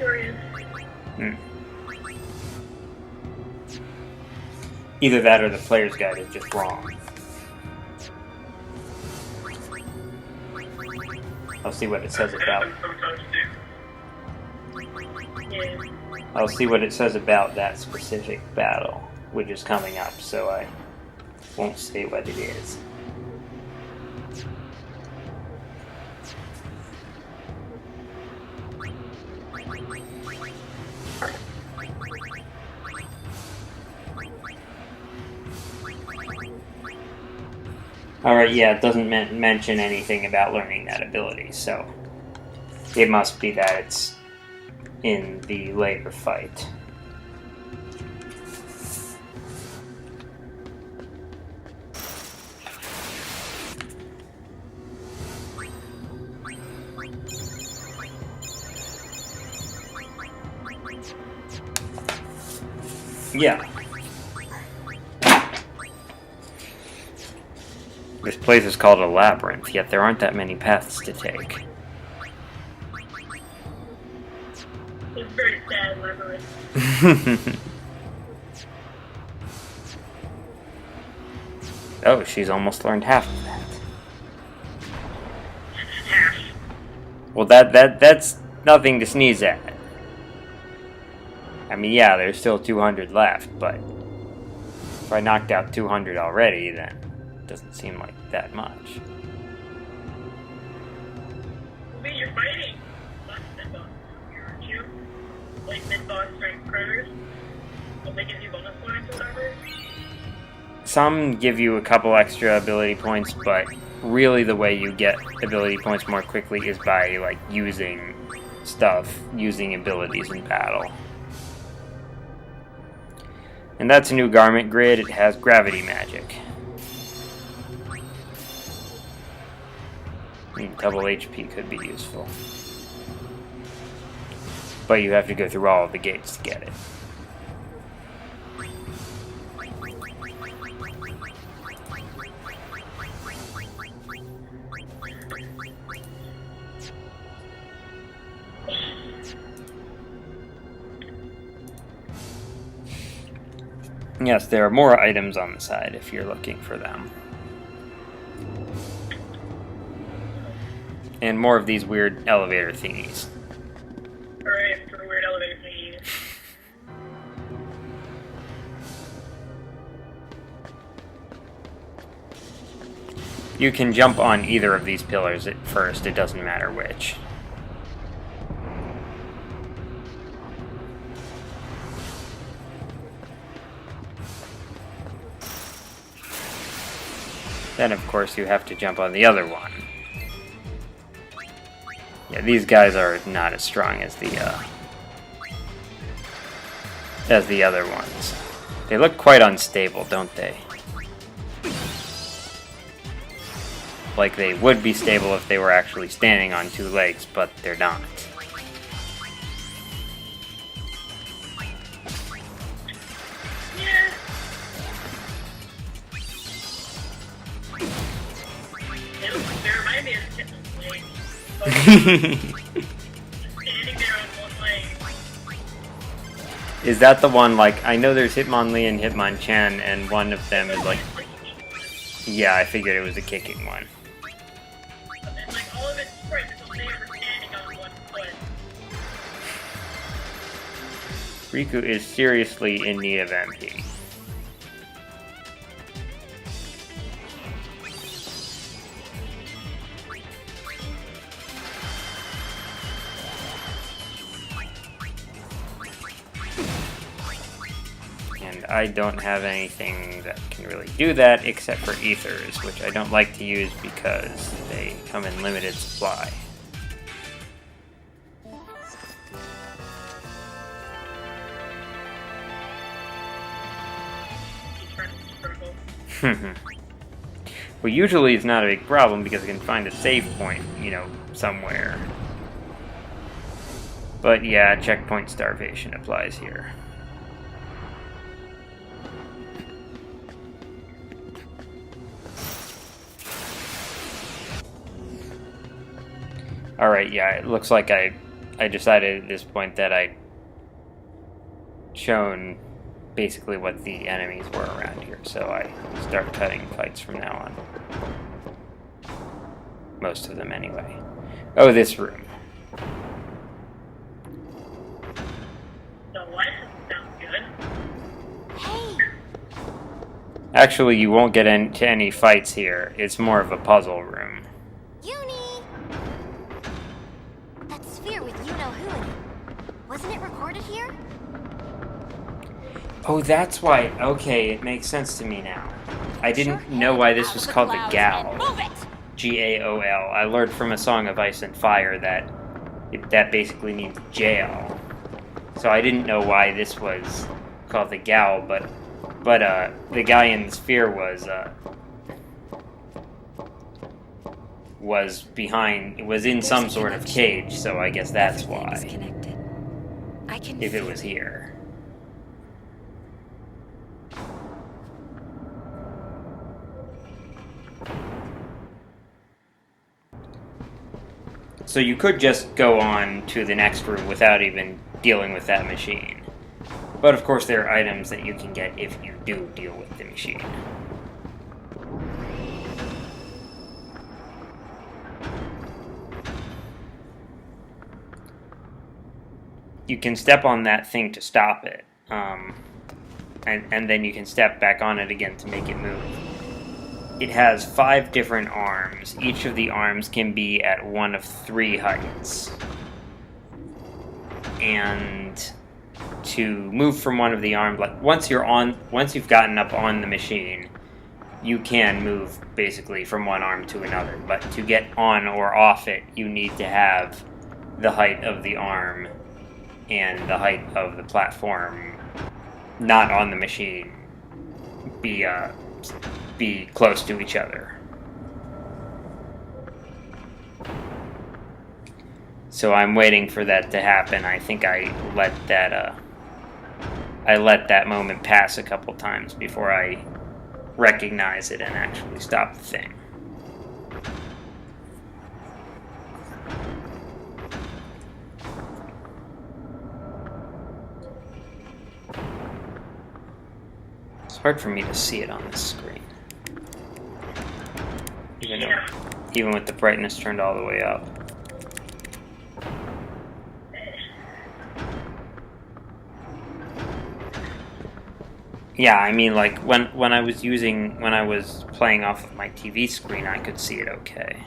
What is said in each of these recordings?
sure is. Either that or the player's guide is just wrong. I'll see what it says about. Yeah. I'll see what it says about that specific battle, which is coming up, so I won't say what it is. Alright, yeah, it doesn't mention anything about learning that ability, so it must be that it's in the later fight. Yeah. This place is called a labyrinth, yet there aren't that many paths to take. It's very sad, labyrinth. Oh, she's almost learned half of that. Half. Well, that's nothing to sneeze at. I mean, yeah, there's still 200 left, but if I knocked out 200 already, then it doesn't seem like that much. I mean, you're fighting boss mid-boss here, aren't you? Like mid-boss strength critters? Will they give you bonus points or whatever? Some give you a couple extra ability points, but really the way you get ability points more quickly is by, like, using stuff, using abilities in battle. And that's a new garment grid. It has gravity magic. Double HP could be useful. But you have to go through all of the gates to get it. Yes, there are more items on the side if you're looking for them. And more of these weird elevator thingies. Alright, for weird elevator thingies. You can jump on either of these pillars at first, it doesn't matter which. Then, of course, you have to jump on the other one. Yeah, these guys are not as strong as the other ones. They look quite unstable, don't they? Like they would be stable if they were actually standing on two legs, but they're not. They remind me of Standing there on one leg. Is that the one, like, I know there's Hitmonlee and Hitmonchan, and one of them is like... Yeah, I figured it was a kicking one. And then, like, all of its strength is only ever standing on one foot. Rikku is seriously in need of MP. I don't have anything that can really do that except for ethers, which I don't like to use because they come in limited supply. Well, usually it's not a big problem because I can find a save point, you know, somewhere. But yeah, checkpoint starvation applies here. Alright, yeah, it looks like I I decided at this point that I'd shown basically what the enemies were around here, so I start cutting fights from now on. Most of them, anyway. Oh, this room. The license sounds good. Hey! Actually, you won't get into any fights here. It's more of a puzzle room. Uni! That sphere with you-know-who in it. Wasn't it recorded here? Oh, that's why. Okay, it makes sense to me now. I didn't know why this was called the Gaol. Gaol. I learned from A Song of Ice and Fire that that basically means jail. So I didn't know why this was called the Gaol, but the guy in the sphere was in some sort of cage, so I guess that's why. If it was here. So you could just go on to the next room without even dealing with that machine. But of course there are items that you can get if you do deal with the machine. You can step on that thing to stop it. And then you can step back on it again to make it move. It has 5 different arms. Each of the arms can be at one of 3 heights. And to move from one of the arms, like once you've gotten up on the machine, you can move basically from one arm to another. But to get on or off it, you need to have the height of the arm and the height of the platform not on the machine be close to each other. So I'm waiting for that to happen. I think I let that moment pass a couple times before I recognize it and actually stop the thing. It's hard for me to see it on this screen. Even with the brightness turned all the way up. Yeah, I mean, like when I was playing off of my TV screen, I could see it okay.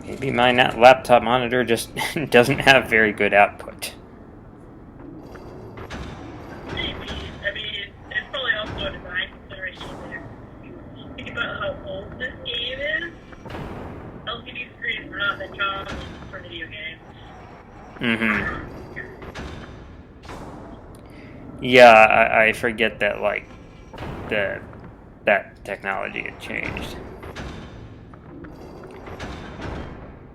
Maybe my laptop monitor just doesn't have very good output. Yeah, I forget that, like, that technology had changed.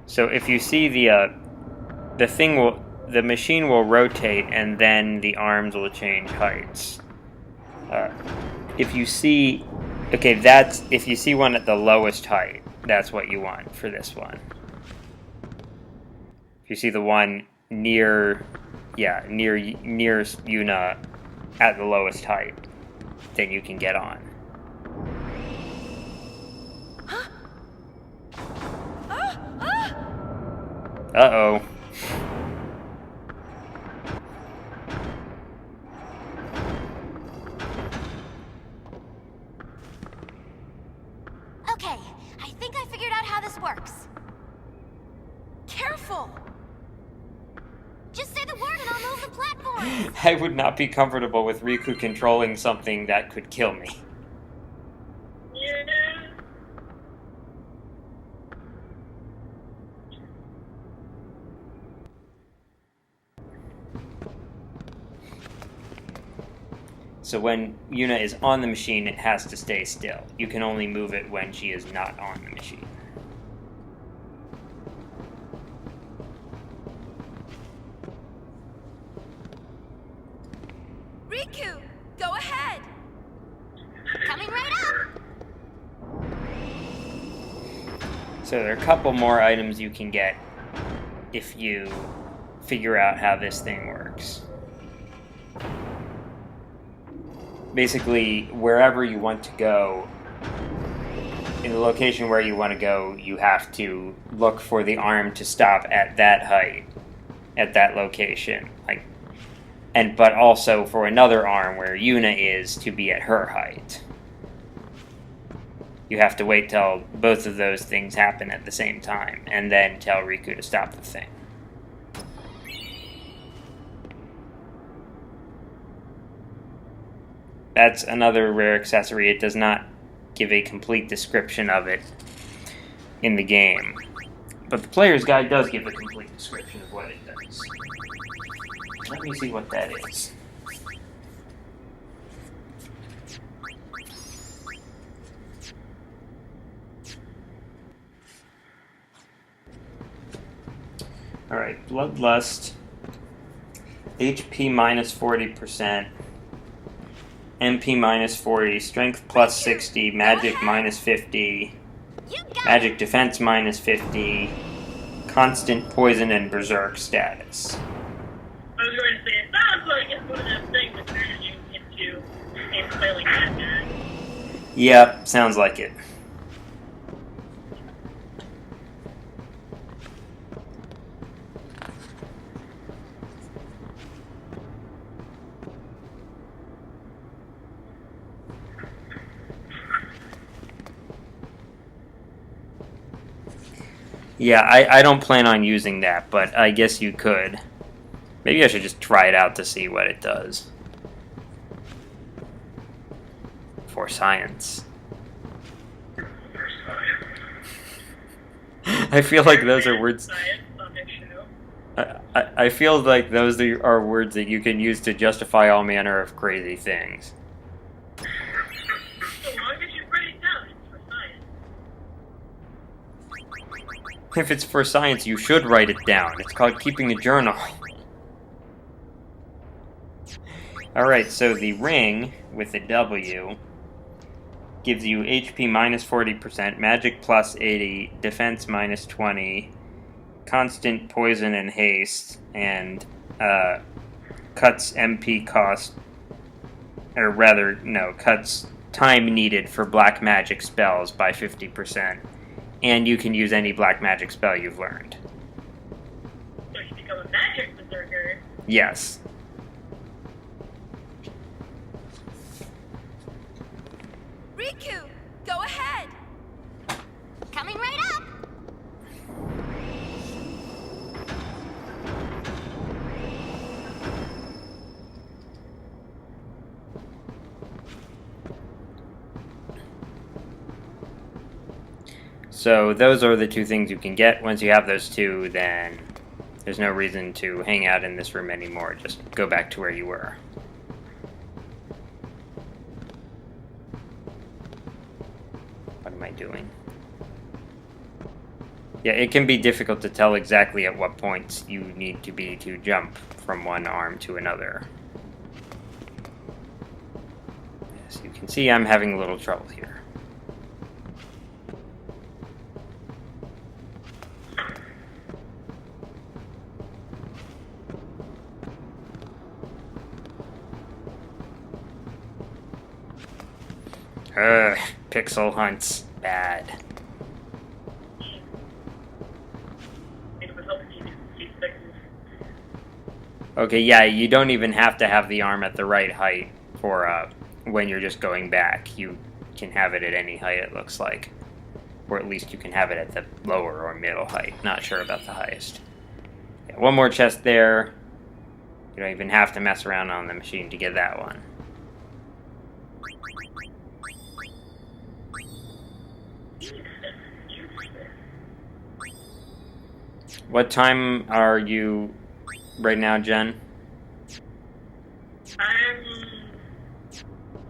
So if you see the machine will rotate and then the arms will change heights. If you see one at the lowest height, that's what you want for this one. If you see the one near Yuna at the lowest height, then you can get on. Uh-oh. Okay, I think I figured out how this works. Careful! Just say the word and I'll move the platform! I would not be comfortable with Rikku controlling something that could kill me. Yeah. So when Yuna is on the machine, it has to stay still. You can only move it when she is not on the machine. Rikku, go ahead! Coming right up! So there are a couple more items you can get if you figure out how this thing works. Basically, wherever you want to go, in the location where you want to go, you have to look for the arm to stop at that height, at that location. But also for another arm where Yuna is to be at her height. You have to wait till both of those things happen at the same time, and then tell Rikku to stop the thing. That's another rare accessory. It does not give a complete description of it in the game. But the player's guide does give a complete description of what it does. Let me see what that is. Alright, Bloodlust. HP minus 40%. MP minus 40, Strength plus 60, Magic minus 50, Magic Defense minus 50, Constant Poison and Berserk status. I was going to say, it sounds like it's one of those things that turns you into a flailing madman. Yep, sounds like it. Yeah, I don't plan on using that, but I guess you could. Maybe I should just try it out to see what it does. For science. I feel like those are words... I feel like those are words that you can use to justify all manner of crazy things. If it's for science, you should write it down. It's called keeping a journal. Alright, so the ring, with the W, gives you HP minus 40%, Magic plus 80, Defense minus 20, Constant Poison and Haste, and cuts MP cost, or rather, no, cuts time needed for black magic spells by 50%. And you can use any black magic spell you've learned. So you become a magic berserker? Yes. Rikku, go ahead. Coming right up. So those are the two things you can get. Once you have those two, then there's no reason to hang out in this room anymore. Just go back to where you were. What am I doing? Yeah, it can be difficult to tell exactly at what points you need to be to jump from one arm to another. As you can see, I'm having a little trouble here. Pixel hunts. Bad. Okay, yeah, you don't even have to have the arm at the right height for when you're just going back. You can have it at any height, it looks like. Or at least you can have it at the lower or middle height. Not sure about the highest. Yeah, one more chest there. You don't even have to mess around on the machine to get that one. What time are you right now, Jen? I'm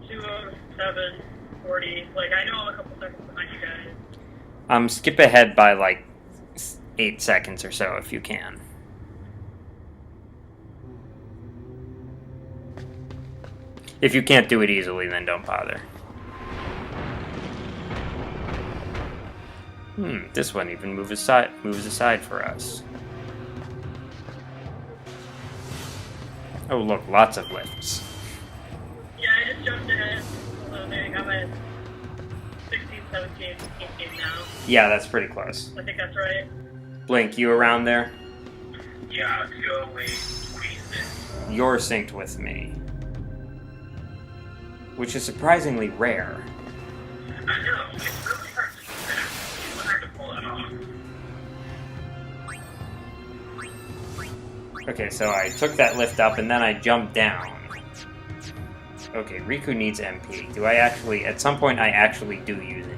2:07:40. Like, I know I'm a couple seconds behind you guys. Skip ahead by like 8 seconds or so if you can. If you can't do it easily, then don't bother. This one even moves aside for us. Oh look, lots of lifts. Yeah, I just jumped ahead a little bit. I'm at 16, 17 now. Yeah, that's pretty close. I think that's right. Blink, you around there? Yeah, let's go away. Squeeze this. You're synced with me. Which is surprisingly rare. I know, it's really hard to do that. It's really hard to pull it off. Okay, so I took that lift up and then I jumped down. Okay, Rikku needs MP. Do I actually... At some point I actually do use an